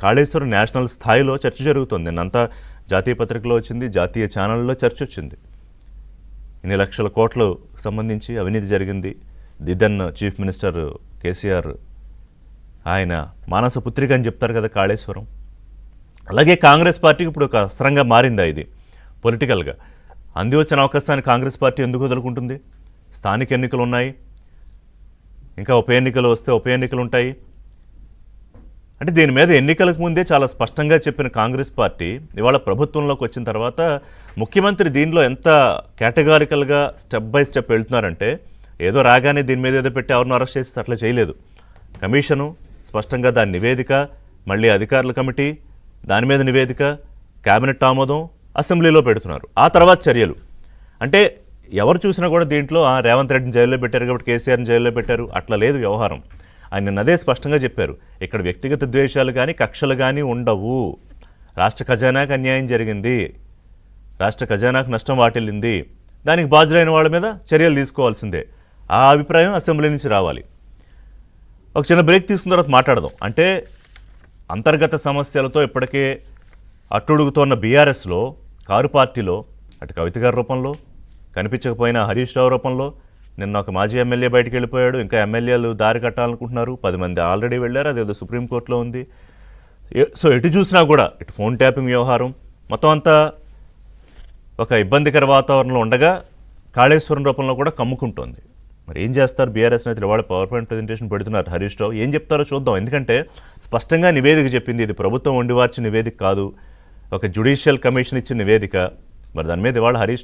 Kaleshwaram national స్థాయిలో చర్చ జరుగుతుంది. నిన్నంతా జాతీయ పత్రికలో వచ్చింది, జాతీయ ఛానల్లో చర్చ వచ్చింది. ఇన్ని లక్షల కోట్లు సంబంధించి అవినీతి జరిగింది. దిదన్ చీఫ్ మినిస్టర్ కేసీఆర్ ఆయన మానస పుత్రిక అని చెప్తారు కదా కాళేశ్వరం. అలాగే కాంగ్రెస్ పార్టీకి ఇప్పుడు ఒక అస్త్రంగా మారిందా ఇది పొలిటికల్గా? అంది వచ్చిన అవకాశాన్ని కాంగ్రెస్ పార్టీ ఎందుకు వదులుకుంటుంది? స్థానిక ఎన్నికలు ఉన్నాయి, ఇంకా ఉప ఎన్నికలు వస్తే ఉప ఎన్నికలు ఉంటాయి. అంటే దీని మీద ఎన్నికలకు ముందే చాలా స్పష్టంగా చెప్పిన కాంగ్రెస్ పార్టీ ఇవాళ ప్రభుత్వంలోకి వచ్చిన తర్వాత ముఖ్యమంత్రి దీనిలో ఎంత కేటగారికల్గా స్టెప్ బై స్టెప్ వెళ్తున్నారంటే, ఏదో రాగానే దీని మీద ఏదో పెట్టి ఎవరిని అరెస్ట్ చేసి అట్లా చేయలేదు. కమిషను స్పష్టంగా దాని నివేదిక, మళ్ళీ అధికారుల కమిటీ, దాని మీద నివేదిక, కేబినెట్ ఆమోదం, అసెంబ్లీలో పెడుతున్నారు. ఆ తర్వాత చర్యలు. అంటే ఎవరు చూసినా కూడా దీంట్లో రేవంత్ రెడ్డిని జైల్లో పెట్టారు కాబట్టి కేసీఆర్ని జైల్లో పెట్టారు అట్లా లేదు వ్యవహారం. ఆయన అదే స్పష్టంగా చెప్పారు, ఇక్కడ వ్యక్తిగత ద్వేషాలు కానీ కక్షలు కానీ ఉండవు. రాష్ట్ర ఖజానాకు అన్యాయం జరిగింది, రాష్ట్ర ఖజానాకు నష్టం వాటిల్లింది, దానికి బాధ్యులైన వాళ్ళ మీద చర్యలు తీసుకోవాల్సిందే. ఆ అభిప్రాయం అసెంబ్లీ నుంచి రావాలి. ఒక చిన్న బ్రేక్ తీసుకున్న తర్వాత మాట్లాడదాం. అంటే అంతర్గత సమస్యలతో ఇప్పటికే అట్టుడుగుతోన్న బీఆర్ఎస్లో, కారు పార్టీలో, అటు కవిత గారి రూపంలో, కనిపించకపోయినా హరీష్ రావు రూపంలో, నిన్న ఒక మాజీ ఎమ్మెల్యే బయటికి వెళ్ళిపోయాడు, ఇంకా ఎమ్మెల్యేలు దారి కట్టాలనుకుంటున్నారు, 10 మంది ఆల్రెడీ వెళ్ళారు, అదేదో సుప్రీంకోర్టులో ఉంది. సో ఎటు చూసినా కూడా ఇటు ఫోన్ ట్యాపింగ్ వ్యవహారం మొత్తం అంతా ఒక ఇబ్బందికర వాతావరణంలో ఉండగా కాళేశ్వరం రూపంలో కూడా కమ్ముకుంటోంది. మరి ఏం చేస్తారు బీఆర్ఎస్ నేతలు? వాళ్ళ పవర్ పాయింట్ ప్రజెంటేషన్ పెడుతున్నారు. హరీష్ రావు ఏం చెప్తారో చూద్దాం. ఎందుకంటే స్పష్టంగా నివేదిక చెప్పింది, ఇది ప్రభుత్వం వండివార్చిన నివేదిక కాదు, ఒక జ్యుడిషియల్ కమిషన్ ఇచ్చిన నివేదిక. మరి దాని మీద ఇవాళ హరీష్ రావు